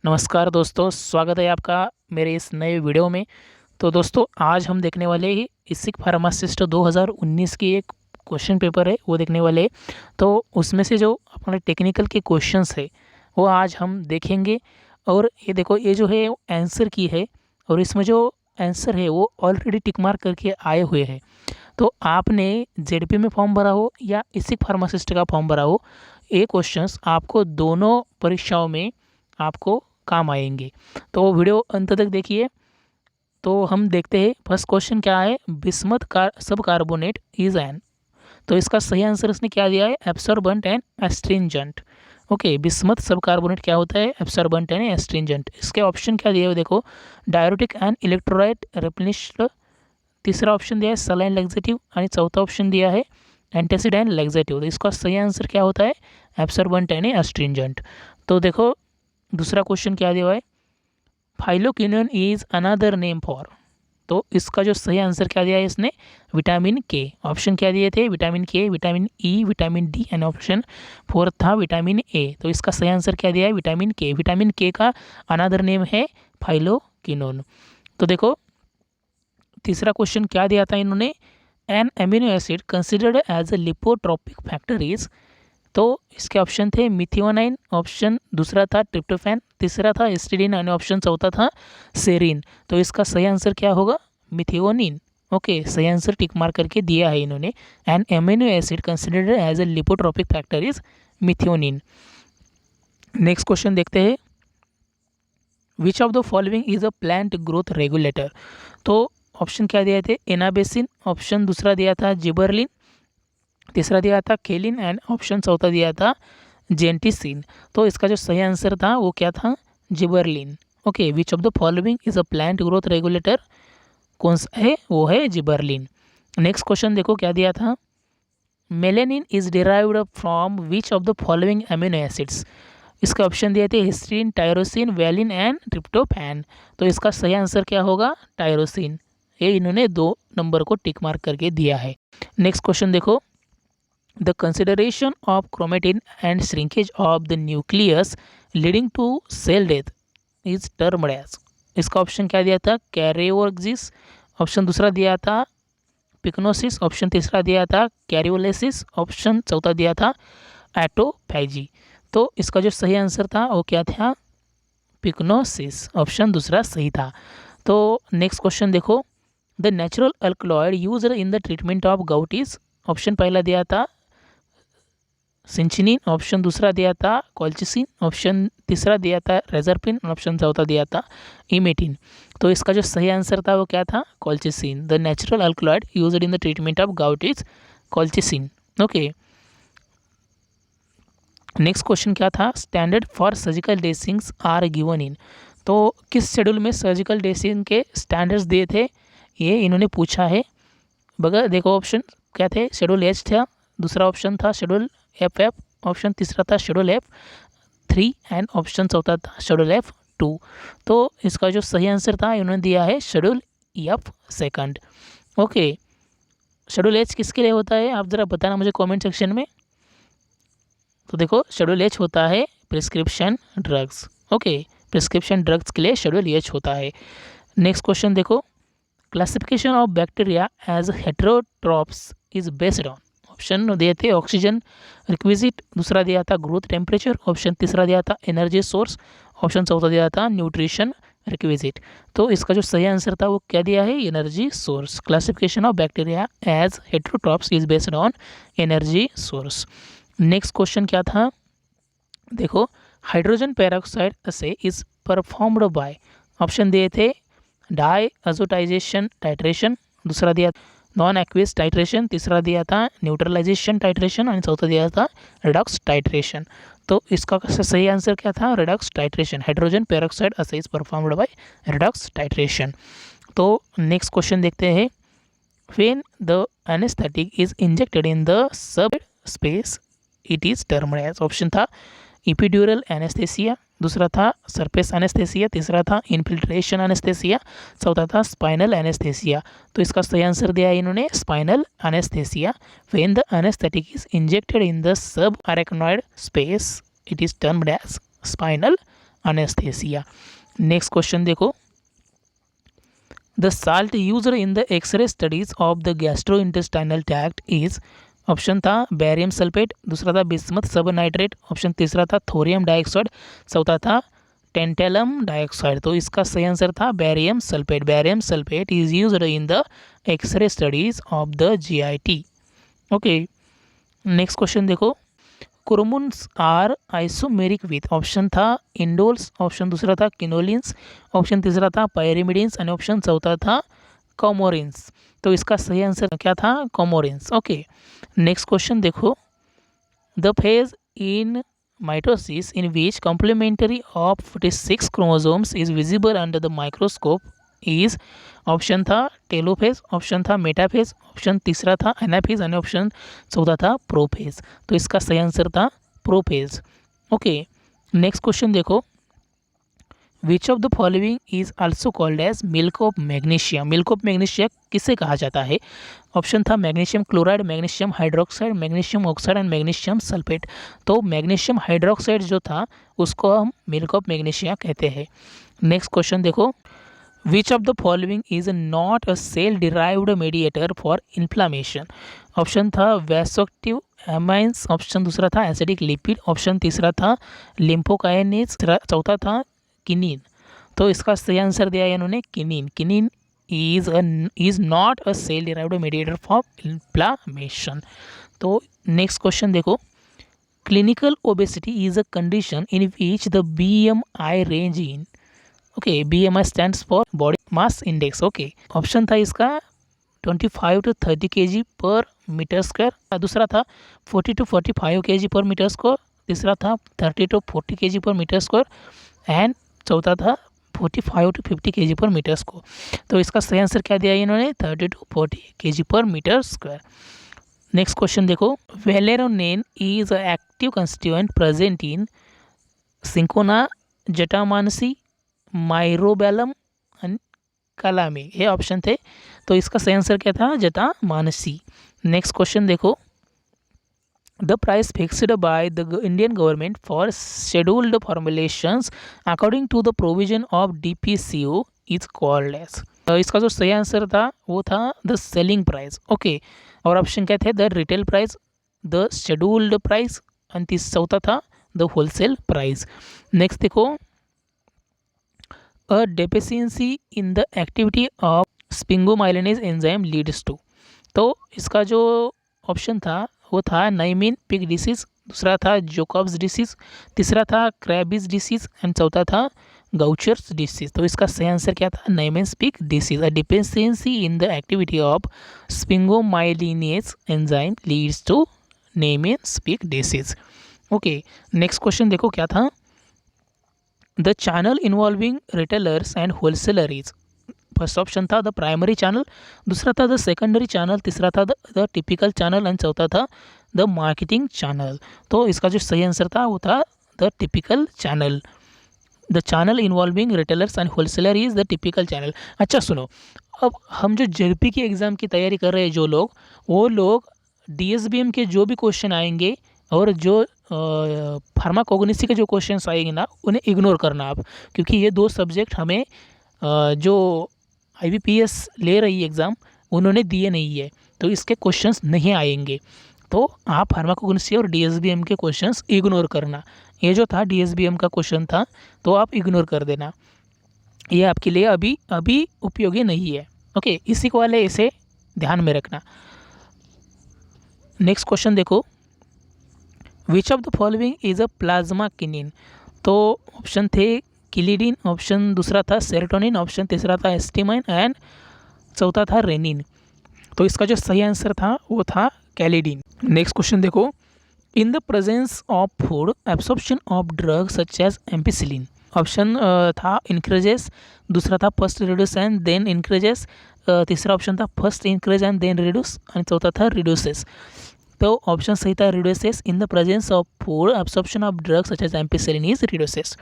नमस्कार दोस्तों, स्वागत है आपका मेरे इस नए वीडियो में। तो दोस्तों आज हम देखने वाले ही इसिक फार्मासिस्ट 2019 की एक क्वेश्चन पेपर है वो देखने वाले हैं। तो उसमें से जो अपने टेक्निकल के क्वेश्चंस है वो आज हम देखेंगे। और ये देखो, ये जो है आंसर की है और इसमें जो आंसर है वो ऑलरेडी टिक मार्क करके आए हुए हैं। तो आपने जेडपी में फॉर्म भरा हो या इसिक फार्मासिस्ट का फॉर्म भरा हो, ये क्वेश्चंस आपको दोनों परीक्षाओं में आपको काम आएंगे। तो वीडियो अंत तक देखिए। तो हम देखते हैं फर्स्ट क्वेश्चन क्या है। बिस्मथ कार सब कार्बोनेट इज एन, तो इसका सही आंसर इसने क्या दिया है, absorbent and astringent. Okay, bismuth सब कार्बोनेट क्या होता है, एब्सॉर्बेंट एंड एस्ट्रिंजेंट। इसके ऑप्शन क्या दिए हुए देखो, डायरेटिक एंड इलेक्ट्रोलाइट रिप्लेनिश्ड, तीसरा ऑप्शन दिया है सलाइन लैक्सेटिव और चौथा ऑप्शन दिया है एंटासिड एंड लैक्सेटिव। तो इसका सही आंसर क्या होता है, एब्सॉर्बेंट एंड एस्ट्रिंजेंट। तो देखो दूसरा क्वेश्चन क्या दिया हुआ है, phylloquinone is another name for, तो इसका जो सही आंसर क्या दिया है इसने, विटामिन के। ऑप्शन क्या दिए थे, विटामिन के, vitamin E, vitamin D and option fourth था विटामिन ए। तो इसका सही आंसर क्या दिया है, विटामिन के। विटामिन के का अनदर नेम है फाइलोक्विनोन। तो देखो तीसरा क्वेश्चन क्या दिया था इन्होंने, an amino acid considered as a lipotropic factor is, तो इसके ऑप्शन थे मिथियोनाइन, ऑप्शन दूसरा था ट्रिप्टोफैन, तीसरा था हिस्टिडीन और ऑप्शन चौथा था सेरीन। तो इसका सही आंसर क्या होगा, मिथियोनिन। ओके, सही आंसर टिक मार्क करके दिया है इन्होंने। An amino acid considered as a lipotropic factor is methionine. Next question देखते हैं, which of the following is a plant growth regulator. तो ऑप्शन क्या दिए थे, एनाबेसिन, ऑप्शन दूसरा दिया था जिबरलिन, तीसरा दिया था केलिन एंड ऑप्शन चौथा दिया था जेंटिसिन। तो इसका जो सही आंसर था वो क्या था, gibberellin. Okay, which of the following is a plant growth regulator, कौन सा है, वो है जिबरलिन। नेक्स्ट क्वेश्चन देखो क्या दिया था, melanin is derived from which of the following amino acids. इसके ऑप्शन दिए थे हिस्टीन, टायरोसिन, वैलिन एंड ट्रिप्टोफैन। तो इसका सही आंसर क्या होगा, टायरोसिन। ये इन्होंने 2 नंबर को टिक मार्क करके दिया है। नेक्स्ट क्वेश्चन देखो, the consideration of chromatin and shrinkage of the nucleus leading to cell death is termed as, इसका ऑप्शन क्या दिया था, कैरियोक्सिस, ऑप्शन दूसरा दिया था पिक्नोसिस, ऑप्शन तीसरा दिया था कैरियोलेसिस, ऑप्शन चौथा दिया था एटोफैजी। तो इसका जो सही आंसर था वो क्या था, पिक्नोसिस, ऑप्शन दूसरा सही था। तो नेक्स्ट क्वेश्चन देखो, the natural alkaloid used in the treatment of gout is, option पहला दिया था सिंचिनिन, ऑप्शन दूसरा दिया था कॉल्चिसिन, ऑप्शन तीसरा दिया था रेजरपिन, ऑप्शन चौथा दिया था इमेटिन। तो इसका जो सही आंसर था वो क्या था, colchicine. The natural alkaloid used in the treatment of gout is colchicine. Okay, next question क्या था, standard for surgical dressings are given in, तो किस शेड्यूल में सर्जिकल ड्रेसिंग के स्टैंडर्ड्स दिए थे ये इन्होंने पूछा है। बगैर देखो ऑप्शन क्या थे, शेड्यूल एच था, दूसरा ऑप्शन था शेड्यूल एफ, ऑप्शन तीसरा था शेड्यूल F3 एंड ऑप्शन चौथा था शेड्यूल F2। तो इसका जो सही आंसर था इन्होंने दिया है schedule F2। Okay, schedule H किसके लिए होता है आप ज़रा बताना मुझे कमेंट सेक्शन में। तो देखो शेड्यूल एच होता है prescription drugs. Okay, prescription drugs के लिए शेड्यूल एच होता है। नेक्स्ट क्वेश्चन देखो, classification of bacteria as heterotrophs is based on, option दिए थे ऑक्सीजन रिक्विजिट, दूसरा दिया था ग्रोथ टेम्परेचर, ऑप्शन तीसरा दिया था एनर्जी सोर्स, ऑप्शन चौथा दिया था न्यूट्रिशन रिक्विजिट। तो इसका जो सही आंसर था वो क्या दिया है, energy source. Classification of bacteria as heterotrophs is based on energy source. Next question क्या था, देखो hydrogen peroxide assay is performed by, option दिए थे डाई अजोटाइजेशन टाइट्रेशन, दूसरा दिया नॉन एक्वियस टाइट्रेशन, तीसरा दिया था न्यूट्रलाइजेशन टाइट्रेशन और चौथा दिया था रिडक्स टाइट्रेशन। तो इसका सही आंसर क्या था, redox titration. Hydrogen peroxide assays performed by redox titration. तो नेक्स्ट क्वेश्चन देखते हैं, when the anaesthetic is injected in the sub space it is termed as, option था इपिड्यूरल एनेस्थेसिया, दूसरा था सरफेस एनेस्थेसिया, तीसरा था इन्फिल्ट्रेशन एनेस्थेसिया, चौथा था स्पाइनल एनेस्थेसिया। तो इसका सही आंसर दिया है इन्होंने spinal anaesthesia. When the anaesthetic is injected in the subarachnoid space it is termed as spinal anaesthesia. Next question देखो, the salt used in the x ray studies of the gastrointestinal tract is, option था barium sulphate, दूसरा था bismuth सब nitrate, option तीसरा था thorium dioxide, चौथा था tantalum dioxide. तो इसका सही आंसर था barium sulphate. Barium sulphate is used in the x ray studies of the GIT. Okay, next question देखो, chromones are isomeric with, option था इंडोल्स, ऑप्शन दूसरा था किनोलिन्स, ऑप्शन तीसरा था पायरिमिडिन्स और ऑप्शन चौथा था कॉमोरिन्स। तो इसका सही आंसर क्या था? कॉमोरिन्स। ओके, नेक्स्ट क्वेश्चन देखो, the phase in mitosis in which complementary of 46 chromosomes is visible under the microscope is, option था टेलोफेज, ऑप्शन था मेटाफेज, ऑप्शन तीसरा था एनाफेज और ऑप्शन चौथा था प्रोफेज। तो इसका सही आंसर था प्रोफेज। ओके, नेक्स्ट क्वेश्चन देखो, which of the following is also called as milk of magnesium. Milk of magnesium किसे कहा जाता है? ऑप्शन था magnesium chloride, magnesium hydroxide, magnesium oxide and magnesium sulphate. तो मैग्नीशियम हाइड्रोक्साइड जो था उसको हम मिल्क ऑफ मैग्नीशिया कहते हैं। नेक्स्ट क्वेश्चन देखो, which of the following is not a cell derived mediator for inflammation. Option था वैसोक्टिव एमाइंस, ऑप्शन दूसरा था एसिडिक लिपिड, ऑप्शन तीसरा था लिम्फोकाइनेज, चौथा था किनीन। तो इसका सही आंसर दिया है इन्होंने किनीन। किनीन is not a cell derived mediator for inflammation। तो नेक्स्ट क्वेश्चन देखो, clinical obesity is a condition in which the BMI range in, okay BMI stands for body mass index. Okay, option था इसका 25 to 30 kg पर metre square, दूसरा था 40 to 45 kg पर metre square, तीसरा था 30 to 40 kg पर मीटर स्क्वायर एंड चौथा था 45 to 50 kg पर मीटर स्क्वायर। तो इसका सही आंसर क्या दिया है इन्होंने? 30 to 40 kg पर मीटर स्क्वायर। नेक्स्ट क्वेश्चन देखो, valerenone is a active constituent present in cinchona, jatamansi, myrobalan and kalami. ये ऑप्शन थे। तो इसका सही आंसर क्या था? जटामानसी। नेक्स्ट क्वेश्चन देखो, the price fixed by the Indian government for scheduled formulations according to the provision of DPCO is called as, इसका जो सही आंसर था वो था द सेलिंग प्राइस। ओके, और ऑप्शन क्या थे? The retail price, the scheduled price and चौथा था द होलसेल प्राइस। नेक्स्ट देखो, a deficiency in the activity of sphingomyelinase enzyme leads to. तो इसका जो ऑप्शन था वो था नाइमिन पिग डिसीज, दूसरा था जोकॉब्स डिसीज, तीसरा था क्रैबिस डिसीज एंड चौथा था गाउचर्स डिसीज। तो इसका सही आंसर क्या था? Niemann Pick disease. A deficiency in the activity of sphingomyelinase enzyme leads to Niemann Pick disease. Okay, next question देखो क्या था, the channel involving retailers and wholesaler is, first option था द प्राइमरी चैनल, दूसरा था the secondary channel, तीसरा था the typical channel and चौथा था द मार्केटिंग चैनल। तो इसका जो सही आंसर था वो था the typical channel. The channel involving retailers and wholesaler is the typical channel. अच्छा सुनो, अब हम जो जेडपी की एग्ज़ाम की तैयारी कर रहे हैं जो लोग, वो लोग DSBM के जो भी क्वेश्चन आएंगे और जो फार्माकोग्निसी के जो क्वेश्चंस आएंगे ना, उन्हें इग्नोर करना आप, क्योंकि ये दो सब्जेक्ट हमें जो IBPS ले रही एग्ज़ाम उन्होंने दिए नहीं है, तो इसके क्वेश्चंस नहीं आएंगे। तो आप फार्माकोग्निसी और DSBM के क्वेश्चंस इग्नोर करना। ये जो था DSBM का क्वेश्चन था तो आप इग्नोर कर देना, ये आपके लिए अभी उपयोगी नहीं है। ओके, इसी को वाले इसे ध्यान में रखना। नेक्स्ट क्वेश्चन देखो, which of the following is a plasma kinin. तो ऑप्शन थे किलिडिन, ऑप्शन दूसरा था सेरोटोनिन, ऑप्शन तीसरा था एस्टिमाइन एंड चौथा था रेनिन। तो इसका जो सही आंसर था वो था कैलिडिन। नेक्स्ट क्वेश्चन देखो, in the presence of food absorption of drugs such as ampicillin. Option था इंक्रीजेस, दूसरा था first reduce and then increases, तीसरा ऑप्शन था first increase and then reduce और चौथा था रिड्यूसेस। तो ऑप्शन सही था reduces. In the presence of food absorption of drugs such as ampicillin is reduces.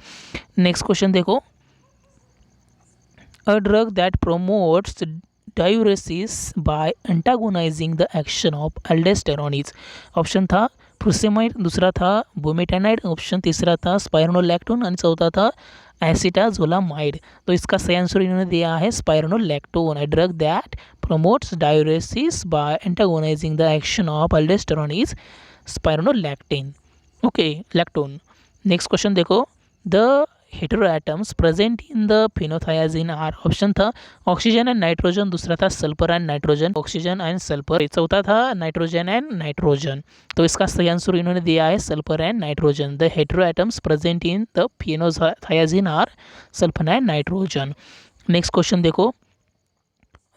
Next question देखो, a drug that promotes diuresis by antagonizing the action of aldosterone is, option था फ्रुसेमाइड, दूसरा था बुमेटानाइड, ऑप्शन तीसरा था spironolactone और चौथा था acetazolamide. तो इसका सही आंसर इन्होंने दिया है spironolactone, a drug that promotes diuresis by antagonizing the action of aldosterone is spironolactone. Okay, lactone. Next question देखो, the heteroatoms present in the phenothiazine are, option था ऑक्सीजन एंड नाइट्रोजन, दूसरा था sulphur and nitrogen, oxygen and sulphur, चौथा था nitrogen and nitrogen. तो इसका सही answer इन्होंने दिया है sulphur and nitrogen. The heteroatoms present in the phenothiazine are sulphur and nitrogen. Next question देखो,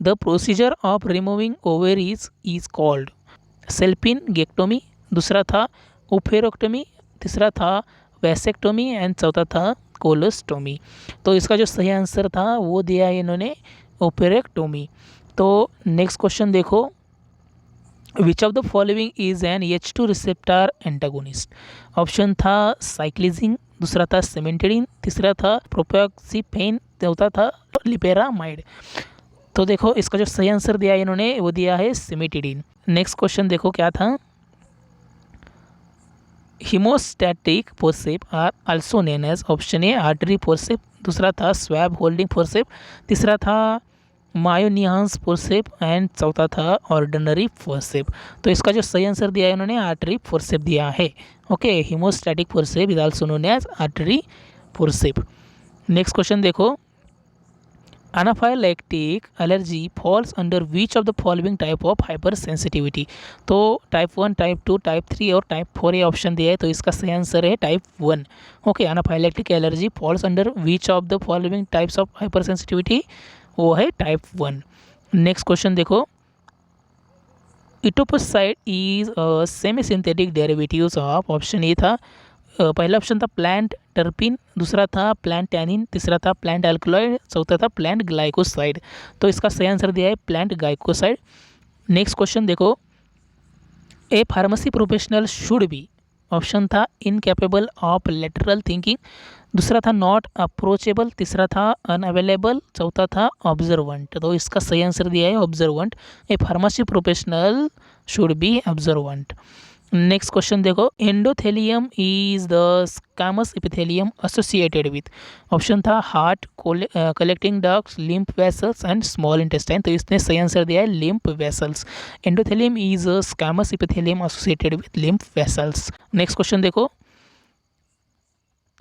the procedure of removing ovaries is called salpingectomy, दूसरा था ओफेरोक्टोमी, तीसरा था वैसेक्टोमी एंड चौथा था कोलोस्टोमी। तो इसका जो सही आंसर था वो दिया है इन्होंने ओपेरेक्टोमी। तो नेक्स्ट क्वेश्चन देखो, which of the following is N H2 receptor antagonist, option था साइक्लिजिन, दूसरा था सिमेंटेडिन, तीसरा था प्रोपेक्सिफेन, चौथा था लिपेरामाइड। तो देखो इसका जो सही आंसर दिया है इन्होंने वो दिया है सिमेटिडिन। नेक्स्ट क्वेश्चन देखो क्या था, haemostatic forcep are also name as, option A artery forcep, दूसरा था स्वैब होल्डिंग फोर्सेप, तीसरा था मायोनियांस फोर्सेप एंड चौथा था ऑर्डिनरी फोर्सेप। तो इसका जो सही आंसर दिया है इन्होंने आर्टरी फोर्सेप दिया है। Okay, haemostatic forcep is also known as artery forcep. Next question देखो, anaphylactic allergy falls under which of the following type of hypersensitivity. तो टाइप 1, टाइप 2, टाइप 3 और टाइप 4 ये ऑप्शन दिया है, तो इसका सही आंसर है type 1। Okay, anaphylactic allergy falls under which of the following types of hyper sensitivity, वो है टाइप 1। नेक्स्ट क्वेश्चन देखो, etoposide is a semi synthetic derivatives of, option A था पहला ऑप्शन था प्लांट टर्पिन, दूसरा था प्लांट टैनिन, तीसरा था प्लांट अल्कलॉइड, चौथा था प्लांट ग्लाइकोसाइड। तो इसका सही आंसर दिया है प्लांट ग्लाइकोसाइड। नेक्स्ट क्वेश्चन देखो, a pharmacy professional should be, option था इनकैपेबल ऑफ लेटरल थिंकिंग, दूसरा था नॉट अप्रोचेबल, तीसरा था अनअवेलेबल, चौथा था ऑब्जर्वेंट। तो इसका सही आंसर दिया है observant. A pharmacy professional should be observant. Next question देखो, endothelium is the squamous epithelium associated with, option था heart, collecting ducts, lymph vessels and small intestine. तो इसने सही आंसर दिया है lymph vessels. Endothelium is a squamous epithelium associated with lymph vessels. Next question देखो,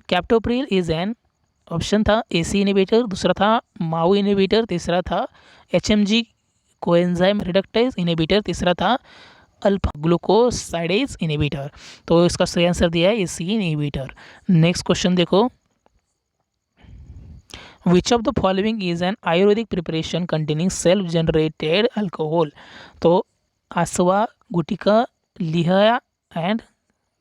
captopril is an, option था AC inhibitor, दूसरा था माओ इनिबिटर, तीसरा था HMG कोएंजाइम रिडक्टेज इनिबिटर, तीसरा था अल्फा ग्लूकोसाइडेज इनिबिटर। तो इसका सही आंसर दिया है AC इनिबिटर। नेक्स्ट क्वेश्चन देखो, which of the following is an Ayurvedic preparation containing self generated alcohol. तो आसवा, गुटिका, लिहा एंड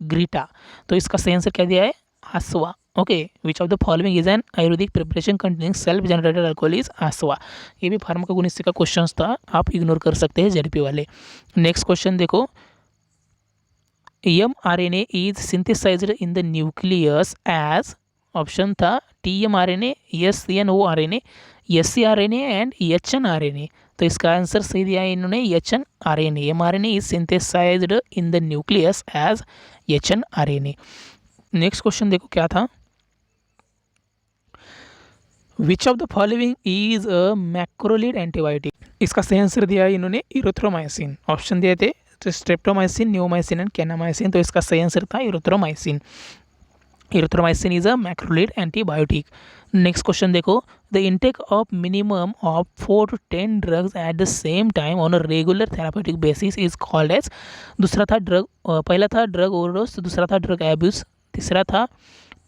ग्रीटा। तो इसका सही आंसर क्या दिया है asava. Okay, which of the following is an Ayurvedic preparation containing self generated alcohol is asava. ये भी फार्माकोगेनेसिस का क्वेश्चन था, आप इग्नोर कर सकते हैं जेडपी वाले। नेक्स्ट क्वेश्चन देखो, mRNA is synthesised in the nucleus as, option था tmRNA, SNORNA, scRNA and hnRNA। तो इसका आंसर सही दिया है इन्होंने hnRNA। mRNA is synthesised in the nucleus as hnRNA। Next question देखो क्या था, which of the following is a macrolide antibiotic. इसका सही आंसर दिया है इन्होंने इरिथ्रोमाइसिन। ऑप्शन दिए थे स्ट्रेप्टोमाइसिन, नियोमाइसिन एंड कैनामाइसिन। तो इसका सही आंसर था erythromycin. Erythromycin is a macrolide antibiotic. Next question देखो, the intake of minimum of 4 to 10 drugs at the same time on a regular therapeutic basis is called as, दूसरा था drug, पहला था drug overdose, दूसरा था drug abuse, तीसरा था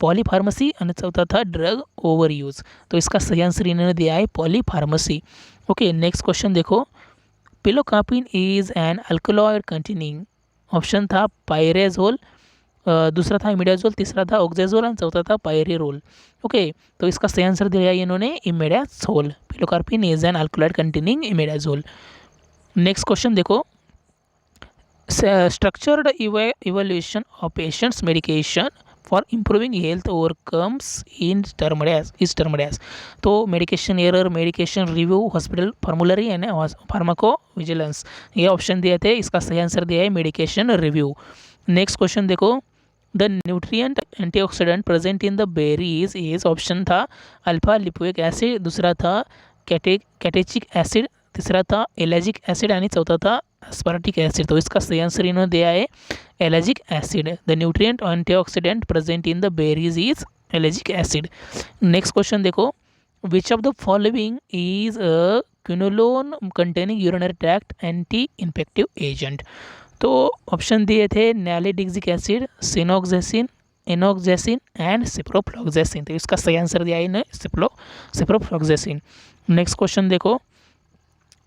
polypharmacy और चौथा था ड्रग ओवर यूज़। तो इसका सही आंसर इन्होंने दिया है पॉलीफार्मेसी। ओके, नेक्स्ट क्वेश्चन देखो, pilocarpine is an alkaloid containing, option था पायरेजोल, दूसरा था इमिडाजोल, तीसरा था ऑक्जेजोल और चौथा था पायरेरोल। ओके, तो इसका सही आंसर दिया है इन्होंने imidazole. Pilocarpine is an alkaloid containing imidazole. Next question देखो, structured evaluation of patients medication for improving health overcomes in termed as. तो medication error, medication review, hospital formulary and pharmacovigilance, ये option दिए थे। इसका सही answer दिया है medication review. Next question देखो, the nutrient antioxidant present in the berries is, option था अल्फा लिपोइक एसिड, दूसरा था कैटेचिक एसिड, तीसरा था एलर्जिक एसिड आणि चौथा था एस्पार्टिक एसिड। तो इसका सही आंसर इन्होंने दिया है allergic acid. The nutrient antioxidant present in the berries is allergic acid. Next question देखो, which of the following is a quinolone containing urinary tract anti infective agent. तो ऑप्शन दिए थे नैलिडिक्सिक एसिड, सिनोक्सेसिन, एनोक्सेसिन एंड सिप्रोफ्लॉक्सेसिन। तो इसका सही आंसर दिया है इन्हें सिप्रोफ्लॉक्सेसिन। नेक्स्ट क्वेश्चन देखो,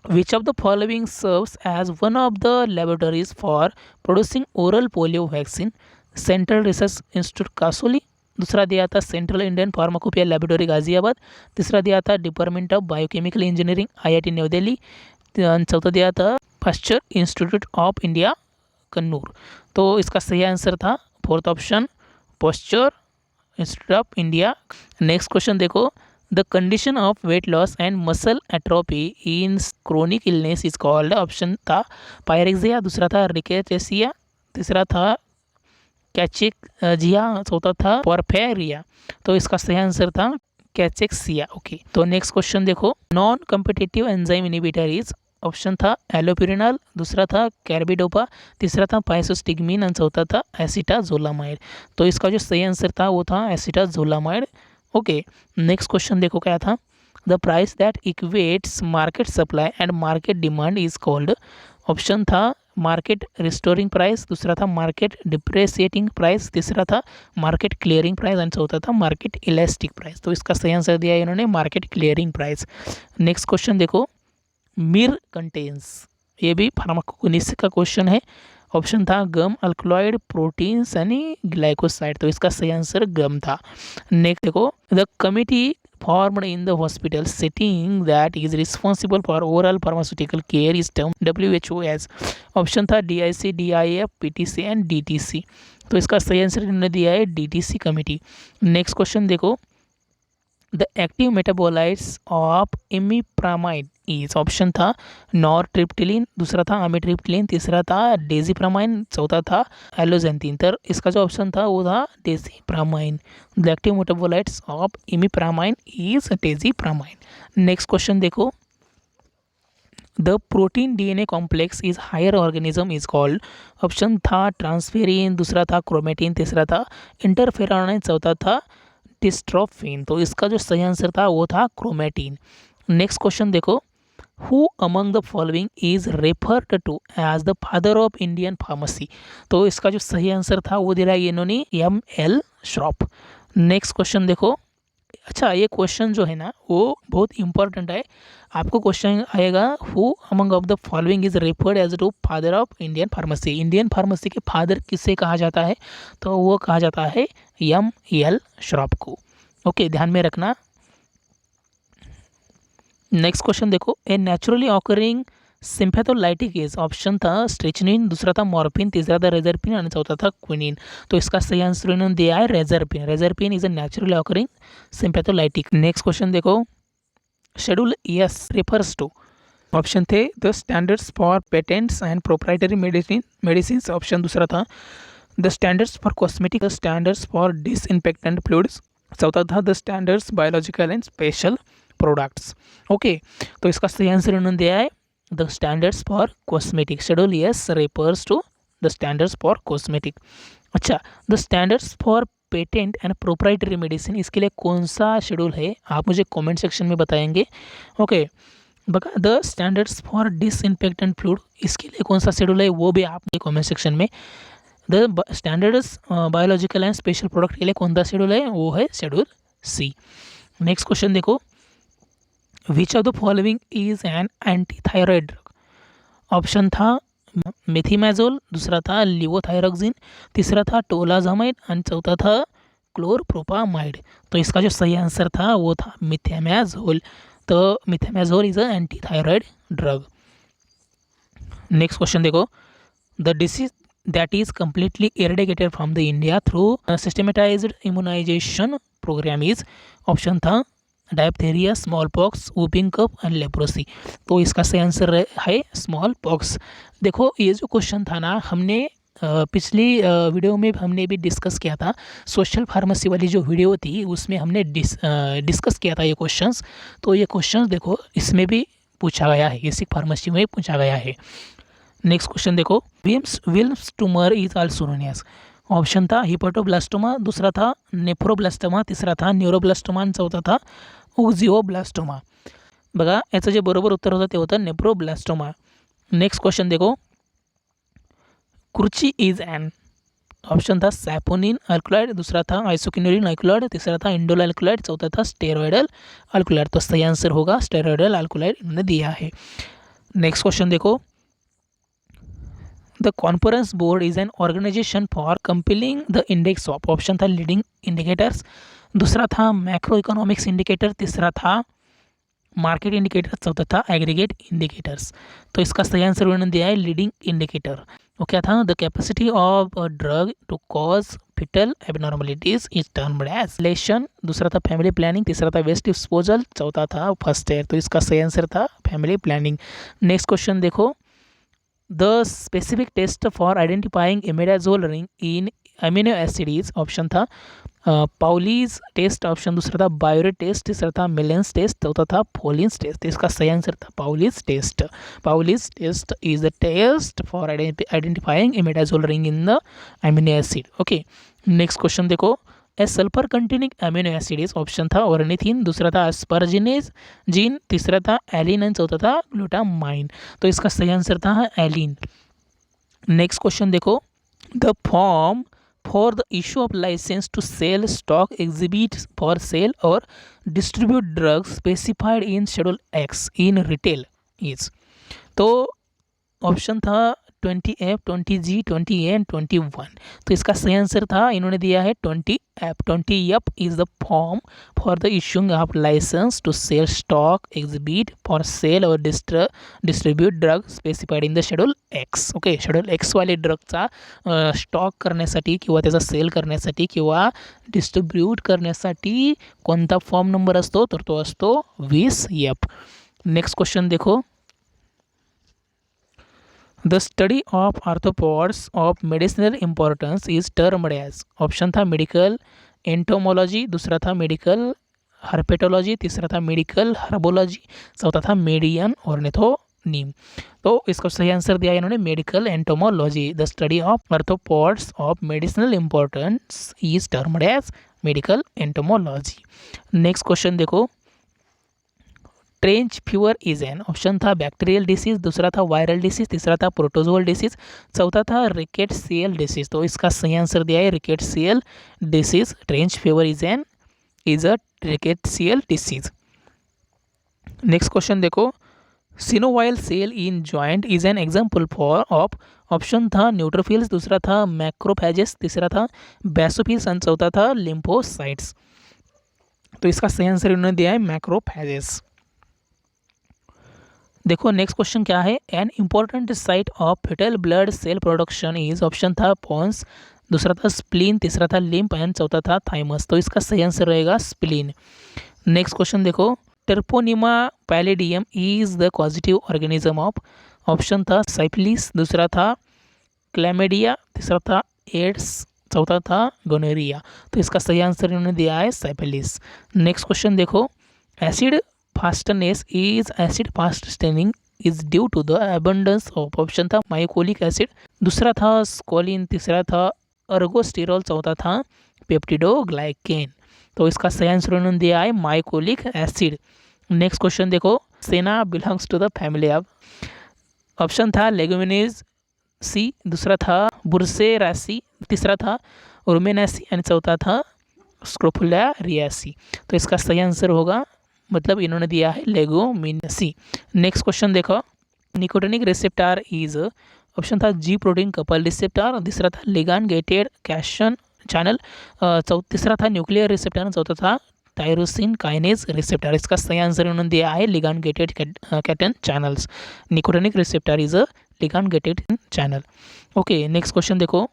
which of the following serves as one of the laboratories for producing oral polio vaccine, central research institute Kasauli, दूसरा दिया था central Indian pharmacopoeia laboratory Ghaziabad, तीसरा दिया था department of biochemical engineering IIT new Delhi, चौथा दिया था Pasteur institute of India Kannur. तो इसका सही आंसर था fourth option Pasteur institute of India. Next question देखो, the condition of weight loss and muscle atrophy in chronic illness is called, option था pyrexia, दूसरा था रिकेटेसिया, तीसरा था कैचेक्सिया, चौथा था पोरफेरिया। तो इसका सही आंसर था कैचेक्सिया। ओके, तो नेक्स्ट क्वेश्चन देखो, non competitive enzyme inhibitor is, option था एलोपिरिनॉल, दूसरा था कैर्बिडोपा, तीसरा था पाइसोस्टिग्मीन और चौथा था एसिटाजोलामाइड। तो इसका जो सही आंसर था वो था एसिटाजोलामाइड। ओके, नेक्स्ट क्वेश्चन देखो क्या था, the price that equates market supply and market demand is called, option था मार्केट रिस्टोरिंग प्राइस, दूसरा था मार्केट डिप्रेसिएटिंग प्राइस, तीसरा था मार्केट क्लियरिंग प्राइस और चौथा था मार्केट इलास्टिक प्राइस। तो इसका सही आंसर दिया है इन्होंने market clearing price. Next question देखो, मिर कंटेन्स, ये भी फार्माकोगनीसिस का क्वेश्चन है, ऑप्शन था गम, अल्कलॉइड, प्रोटीन्स यानी ग्लाइकोसाइड। तो इसका सही आंसर गम था। नेक्स्ट देखो, the committee formed in the hospital setting that is responsible for oral pharmaceutical care is termed WHO as, option था DIC, DIF, PTC and DTC। तो इसका सही आंसर इन्होंने दिया है DTC कमिटी। नेक्स्ट क्वेश्चन देखो, the active metabolites of imipramide is, option था nortriptyline, दूसरा था अमिट्रिप्टिलिन, तीसरा था डेजिप्रामाइन, चौथा था एलोजेंथिन। तो इसका जो ऑप्शन था वो था desipramine. The active metabolites of imipramine is desipramine. Next question देखो, the protein DNA complex is higher organism is called, option था ट्रांसफेरिन, दूसरा था क्रोमेटिन, तीसरा था इंटरफेरॉन, चौथा था डिस्ट्रोफिन। तो इसका जो सही आंसर था वो था क्रोमेटिन। नेक्स्ट क्वेश्चन देखो, who among the following is referred to as the father of Indian pharmacy. तो इसका जो सही आंसर था वो दे रहा है इन्होंने ML श्रॉफ। नेक्स्ट क्वेश्चन देखो, अच्छा ये क्वेश्चन जो है ना वो बहुत इंपॉर्टेंट है। आपको क्वेश्चन आएगा, who among of the following is referred as to father of Indian pharmacy. Indian pharmacy के फादर किसे कहा जाता है, तो वो कहा जाता है ML श्रॉफ को। ओके, ध्यान में रखना। नेक्स्ट क्वेश्चन देखो, ए नेचुरली ऑकरिंग सिम्पैथोलाइटिक इज, ऑप्शन था स्ट्रेचनिन, दूसरा था मॉर्फिन, तीसरा था रेजरपिन और चौथा था क्विनिन। तो इसका सही आंसर इन्होंने दिया है reserpine. Reserpine is a naturally occurring sympatholytic. Next question देखो, schedule S refers to, option थे the standards for patents and proprietary medicine, option दूसरा था the standards for cosmetic, the standards for disinfectant fluids, चौथा था the standards biological and special products. Okay, तो इसका सही answer इन्होंने दिया है the standards for cosmetic. Schedule S refers to the standards for cosmetic. अच्छा, the standards for patent and proprietary medicine, इसके लिए कौन सा शेड्यूल है आप मुझे कमेंट सेक्शन में बताएंगे। ओके, बका the standards for disinfectant fluid, इसके लिए कौन सा शेड्यूल है वो भी आप मुझे कमेंट सेक्शन में। The standards biological and special product के लिए कौन सा शेड्यूल है, वो है शेड्यूल C। नेक्स्ट क्वेश्चन देखो, which of the following is N antithyroid drug, option था मेथिमेजोल, दूसरा था लिवोथायरोक्सिन, तीसरा था टोलाजामाइड और चौथा था क्लोरप्रोपामाइड। तो इसका जो सही आंसर था वो था मिथेमेजोल। तो methimazole is a antithyroid drug. Next question देखो, the disease that is completely eradicated from the India through a systematized immunization program is, option था diphtheria, smallpox, whooping cough and leprosy. तो इसका सही answer है small pox. देखो ये जो question था ना, हमने पिछली वीडियो में हमने भी डिस्कस किया था, सोशल फार्मेसी वाली जो वीडियो थी उसमें हमने डिस्कस किया था ये क्वेश्चंस। तो ये क्वेश्चंस देखो इसमें भी पूछा गया है, बेसिक फार्मेसी में पूछा गया है। नेक्स्ट क्वेश्चन देखो, Wilms tumour is also known as. Option था हिपेटोब्लास्टोमा, दूसरा था नेफ्रोब्लास्टोमा, तीसरा था न्यूरोब्लास्टोमा आणि चौथा था ओक्झिओब्लास्टोमा। बघा याचं जे बरोबर उत्तर होतं ते होतं नेफ्रोब्लास्टोमा। नेक्स्ट क्वेश्चन देखो, कुर्ची इज एन। ऑप्शन था सैपोनिन अल्कलॉइड, दूसरा था आइसोक्विनोलिन अल्कलॉइड, तीसरा था इंडोल अल्कलॉइड, चौथा था स्टेरॉयडल अल्कलॉइड। तो सही आंसर होगा स्टेरॉयडल अल्कलॉइड इन्होंने दिया है। नेक्स्ट क्वेश्चन देखो, the conference board is an organisation for compiling the index of. Option था लीडिंग इंडिकेटर्स, दूसरा था मैक्रो इकोनॉमिक्स इंडिकेटर, तीसरा था मार्केट इंडिकेटर, चौथा था एग्रीगेट इंडिकेटर्स। तो इसका सही आंसर उन्होंने दिया है लीडिंग इंडिकेटर। वो क्या था, the capacity of a drug to cause foetal abnormalities is termed as relation, दूसरा था फैमिली प्लानिंग, तीसरा था वेस्ट डिस्पोजल, चौथा था फर्स्ट एयर। तो इसका सही आंसर था फैमिली प्लानिंग। नेक्स्ट क्वेश्चन देखो, the specific test for identifying imidazole ring in amino acid is. Option था पाउलीज टेस्ट, ऑप्शन दूसरा था बायोरेट टेस्ट, तीसरा था मिलेंस टेस्ट, चौथा था फोलिन्स टेस्ट। इसका सही आंसर था Pauly's test. Pauly's test is the test for identifying imidazole ring in the amino acid. Okay, next question देखो, a sulphur containing amino acid is. Option था ऑर्निथिन, दूसरा था एस्परजिनेज जीन, तीसरा था एलिन एंड चौथा था ग्लूटामाइन। तो इसका सही आंसर था एलिन। नेक्स्ट क्वेश्चन देखो, the form for the issue of license to sell stock exhibits for sale or distribute drugs specified in schedule X in retail is। तो ऑप्शन था 20F, 20G, 20A and 21। तो इसका सही answer था, इन्होंने दिया है 20F। 20F is the form for the issuing of licence to sell stock exhibit for sale और distribute drug specified in the schedule X. Okay, schedule X वाले ड्रगचा स्टॉक करण्यासाठी किंवा त्याचा सेल करण्यासाठी किंवा डिस्ट्रीब्यूट करण्यासाठी कोणता फॉर्म नंबर असतो, तर तो असतो 20F। नेक्स्ट क्वेश्चन देखो, the study of arthropods of medicinal importance is termed as. Option था मेडिकल एंटोमोलॉजी, दूसरा था मेडिकल हर्पेटोलॉजी, तीसरा था मेडिकल हर्बोलॉजी, चौथा था मेडियन ऑर्निथोनीम। तो इसका सही आंसर दिया इन्होंने medical entomology. The study of arthropods of medicinal importance is termed as medical entomology. Next question देखो, trench fever is an. Option था बैक्टीरियल डिसीज, दूसरा था वायरल डिसीज, तीसरा था प्रोटोजोअल डिसीज, चौथा था रिकेट्सियल डिसीज। तो इसका सही आंसर दिया है rickettsial disease. Trench fever is a rickettsial disease. Next question देखो, synovial cell in joint is an example for of. Option था न्यूट्रोफिल्स, दूसरा था मैक्रोफेजेस, तीसरा था बेसोफिल्स एंड चौथा था लिम्फोसाइट्स। तो इसका सही आंसर इन्होंने दिया है मैक्रोफेजेस। देखो नेक्स्ट क्वेश्चन क्या है, an important site of foetal blood cell production is. Option था पॉन्स, दूसरा था स्प्लीन, तीसरा था लिम्फ एंड चौथा था थाइमस। तो इसका सही आंसर रहेगा स्प्लीन। नेक्स्ट क्वेश्चन देखो, treponema pallidum is the causative organism of. Option था साइफिलिस, दूसरा था क्लैमिडिया, तीसरा था एड्स, चौथा था गोनोरिया। तो इसका सही आंसर इन्होंने दिया है साइफिलिस। नेक्स्ट क्वेश्चन देखो, acid fastness is acid fast staining is due to the abundance of. Option था माइकोलिक एसिड, दूसरा था स्कोलिन, तीसरा था अर्गोस्टेरॉल, चौथा था पेप्टिडोग्लाइकेन। तो इसका सही आंसर उन्होंने दिया है माइकोलिक एसिड। नेक्स्ट क्वेश्चन देखो, senna belongs to the family of. Option था लेगुमिनेज सी, दूसरा था बुरसेरासी, तीसरा था रुमेनासी एंड चौथा था स्क्रोफुलारियासी। तो इसका सही आंसर होगा, मतलब इन्होंने दिया है लेगुमिनेसी। नेक्स्ट क्वेश्चन देखो, निकोटिनिक रिसेप्टर इज। ऑप्शन था जी प्रोटीन कपल रिसेप्टर, दूसरा था लिगांड गेटेड कैशन चैनल, तीसरा था न्यूक्लियर रिसेप्टर, चौथा था टायरोसिन काइनेज रिसेप्टर। इसका सही आंसर उन्होंने दिया है ligand gated cation channels. Nicotinic receptor is a ligand gated channel. Okay, next question देखो,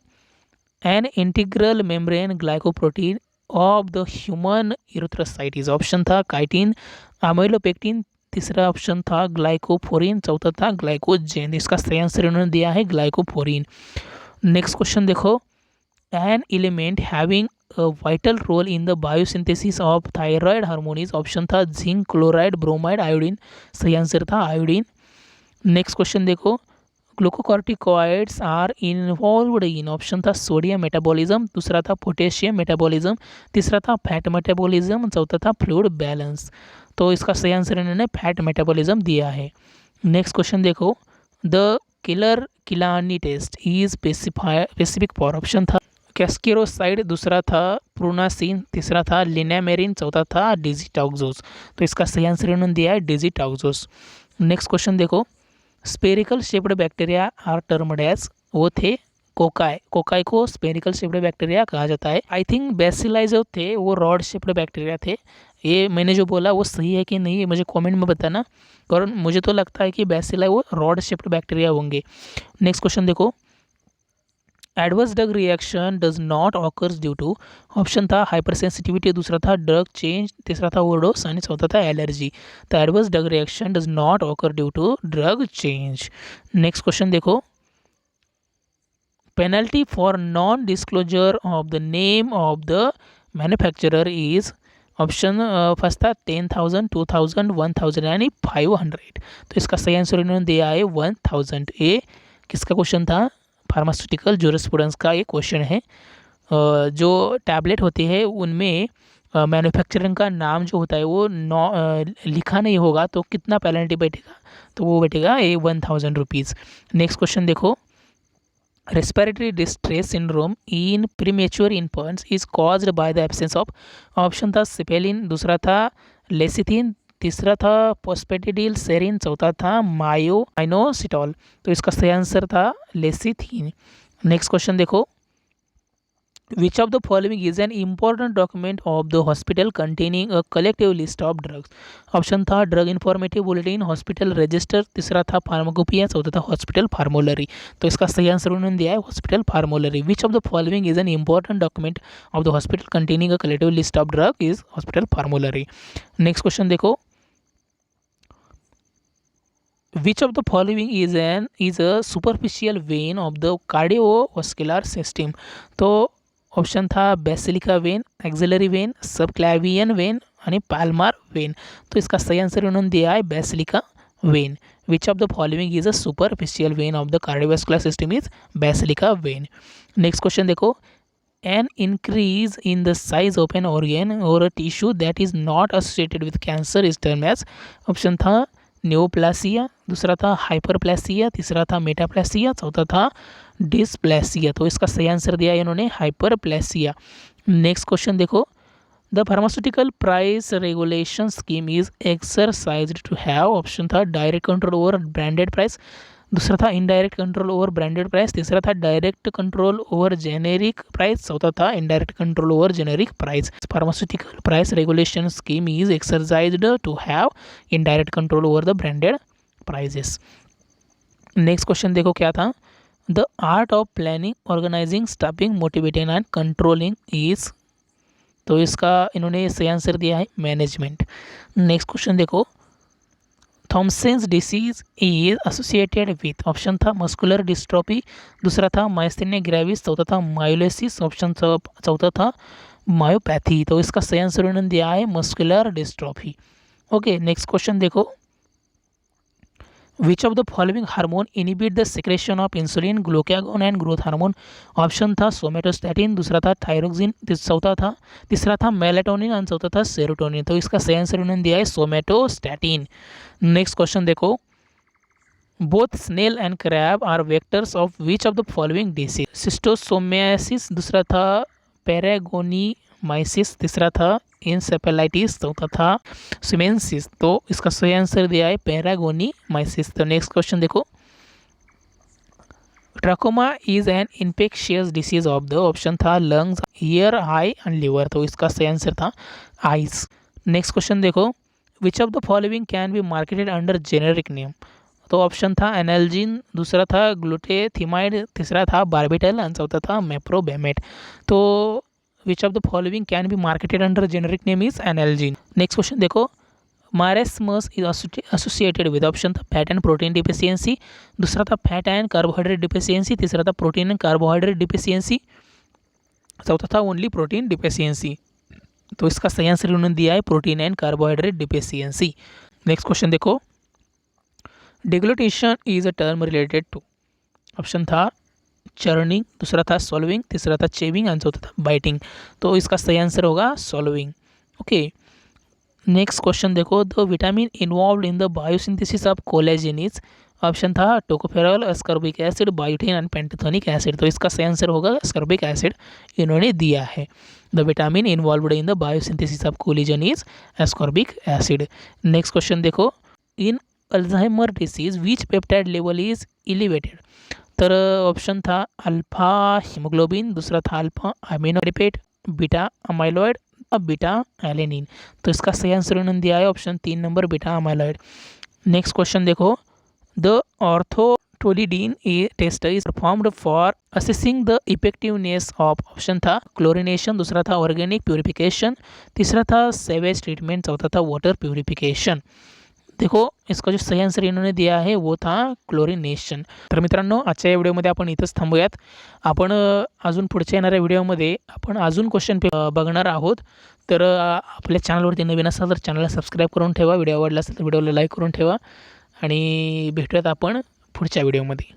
an integral membrane glycoprotein of the human erythrocyte is. Option था काइटिन, अमाइलोपेक्टिन, तीसरा ऑप्शन था glycophorin, चौथा था ग्लाइकोजेन। इसका सही आंसर उन्होंने दिया है ग्लाइकोफोरिन। नेक्स्ट क्वेश्चन देखो, an element having a vital role in the biosynthesis of thyroid hormone is, option था जिंक, क्लोराइड, ब्रोमाइड, आयोडीन। सही आंसर था आयोडीन। नेक्स्ट क्वेश्चन देखो, glucocorticoids are involved in, option था sodium metabolism, दूसरा था potassium metabolism, तीसरा था fat metabolism, चौथा था फ्लूइड बैलेंस। तो इसका सही आंसर इन्होंने फैट मेटाबॉलिज्म दिया है। नेक्स्ट क्वेश्चन देखो, the Keller Kiliani test is specific for, option था कैस्किरोसाइड, दूसरा था प्रूनासिन, तीसरा था लिनामेरिन, चौथा था डिजिटॉक्सोस। तो इसका सही आंसर इन्होंने दिया है डिजिटॉक्सोस। नेक्स्ट क्वेश्चन देखो, spherical shaped bacteria are termed as, वो थे कोकाई। कोकाई को स्पेरिकल शेप्ड बैक्टीरिया कहा जाता है। आई थिंक बेसिलाई जो थे वो रॉड शेप्ड बैक्टीरिया थे। ये मैंने जो बोला वो सही है कि नहीं, ये मुझे कमेंट में बताना, कारण मुझे तो लगता है कि बेसिलाई वो रॉड शेप्ड बैक्टीरिया होंगे। नेक्स्ट क्वेश्चन देखो, adverse drug reaction does not occurs due to, option था हाइपर सेंसिटिविटी, दूसरा था ड्रग चेंज, तीसरा था ओवरडोज और चौथा था एलर्जी। तो adverse drug reaction does not occur due to drug change. Next question देखो, penalty for non disclosure of the name of the manufacturer is, option first था 10,000, 2,000, 1,000 यानी 500। तो इसका सही आंसर इन्होंने दिया है 1,000। ये किसका क्वेश्चन था, फार्मास्यूटिकल जूरिस्प्रूडेंस का ये क्वेश्चन है। जो टैबलेट होती है उनमें मैन्युफैक्चरिंग का नाम जो होता है वो लिखा नहीं होगा तो कितना पेनल्टी बैठेगा, तो वो बैठेगा ये 1,000 रुपीज़। नेक्स्ट क्वेश्चन देखो, respiratory distress syndrome in premature infants is caused by the absence of, option था सिपेलिन, दूसरा था लेसिथिन, तीसरा था पोस्पेटिडिल सेरिन, चौथा था माइनोसिटॉल। तो इसका सही आंसर था लेसिथिन। नेक्स्ट क्वेश्चन देखो, which of the following is an important document of the hospital containing a collective list of drugs, option था drug informative bulletin, hospital register, तीसरा था फार्माकोपिया, चौथा था हॉस्पिटल फार्मोलरी। तो इसका सही आंसर उन्होंने दिया है hospital formulary. Which of the following is an important document of the hospital containing a collective list of drug is hospital formulary. Next question देखो, which of the following is a superficial vein of the cardiovascular system? तो option था basilica vein, axillary vein, subclavian vein और palmar when. तो इसका सही answer उन्होंने दिया है basilica when. Which of the following is a superficial when of the cardiovascular system is basilica when. Next question देखो, an increase in the size of an organ or a tissue that is not associated with cancer is termed as, option था न्यूप्लासिया, दूसरा था hyperplasia, तीसरा था metaplasia, चौथा था डिस्प्लासिया। तो इसका सही आंसर दिया है इन्होंने हाइपरप्लासिया। नेक्स्ट क्वेश्चन देखो, the pharmaceutical price regulation scheme is exercised to have, option था direct control over branded price, दूसरा था indirect control over branded price, तीसरा था direct control over generic price, चौथा था indirect control over generic price. Pharmaceutical price regulation scheme is exercised to have indirect control over the branded prices. Next question देखो क्या था, the art of planning, organising, staffing, motivating and controlling is, तो इसका इन्होंने सही answer दिया है management. Next question देखो, Thomson's disease is associated with, option था मस्कुलर डिस्ट्रॉफी, दूसरा था माइस्थेनिया ग्रेविस, चौथा था मायोलिसिस, ऑप्शन चौथा था मायोपैथी। तो इसका सही आंसर उन्होंने दिया है muscular dystrophy. Okay, next question देखो, which of the following hormone inhibit the secretion of insulin, glucagon and growth hormone, option था सोमेटोस्टैटिन, दूसरा था थायरोक्सिन, तीसरा था मेलेटोनिन और चौथा था सेरोटोनिन। तो इसका सही आंसर उन्होंने दिया है सोमेटोस्टैटिन। नेक्स्ट क्वेश्चन देखो, both snail and crab are vectors of which of the following disease, schistosomiasis, दूसरा था पैरागोनीमाइसिस, तीसरा था इंसेफेलाइटिस, चौथा था सीमेंसिस। तो इसका सही आंसर दिया है पैरागोनीमाइसिस। तो नेक्स्ट क्वेश्चन देखो, trachoma is an infectious disease of the, option था lungs, ear, eye and liver. तो इसका सही आंसर था आइस। नेक्स्ट क्वेश्चन देखो, which of the following can be marketed under generic name, तो ऑप्शन था एनाल्जिन, दूसरा था ग्लूटेथिमाइड, तीसरा था बार्बिटल और चौथा था मेप्रोबेमेट। तो विच of the following can be marketed under generic name is Analgin. Next question देखो, मायरेस्मस इज असोसिएटेड विद ऑप्शन था फैट एंड प्रोटीन डिफिशियंसी, दूसरा था फैट एंड कार्बोहाइड्रेट डिफिशियंसी, तीसरा था प्रोटीन एंड कार्बोहाइड्रेट डिफिशियंसी, चौथा था ओनली प्रोटीन डिफिशियंसी। तो इसका सही आंसर उन्होंने दिया है protein and carbohydrate deficiency. Next question देखो, deglutition is a term related to, option था चर्निंग, दूसरा था सॉल्विंग, तीसरा था चेविंग एंड चौथा था बाइटिंग। तो इसका सही आंसर होगा सॉल्विंग। ओके, नेक्स्ट क्वेश्चन देखो, the vitamin involve in the biosynthesis of collagen is, option था tocopherol, ascorbic acid, biotin and pantothenic acid. तो इसका सही आंसर होगा अस्कॉर्बिक एसिड इन्होंने दिया है। The vitamin involved in the biosynthesis of collagen is ascorbic acid. Next question देखो, in Alzheimer disease which peptide level is elevated. तर option था अल्फा हीमोग्लोबिन, दूसरा था alpha aminolipid, beta amyloid, beta alanine. तो इसका सही आंसर उन्होंने दिया है option 3 number beta amyloid. Next question देखो, the orthotolidine test is performed for assessing the effectiveness of, option था क्लोरिनेशन, दूसरा था ऑर्गेनिक प्यूरिफिकेशन, तीसरा था सेवेज ट्रीटमेंट, चौथा था वाटर प्यूरिफिकेशन। देखो इसका जो सही आन्सर इन्होंने दिया आहे वो था क्लोरिनेशन। तर मित्रांनो आजच्या या व्हिडिओमध्ये आपण इथंच थांबूयात। आपण अजून पुढच्या येणाऱ्या व्हिडिओमध्ये आपण अजून क्वेश्चन बघणार आहोत। तर आपल्या चॅनलवरती नवीन असाल तर चॅनलला सबस्क्राईब करून ठेवा, व्हिडिओ आवडला असेल तर व्हिडिओला लाईक करून ठेवा आणि भेटूयात आपण पुढच्या व्हिडिओमध्ये।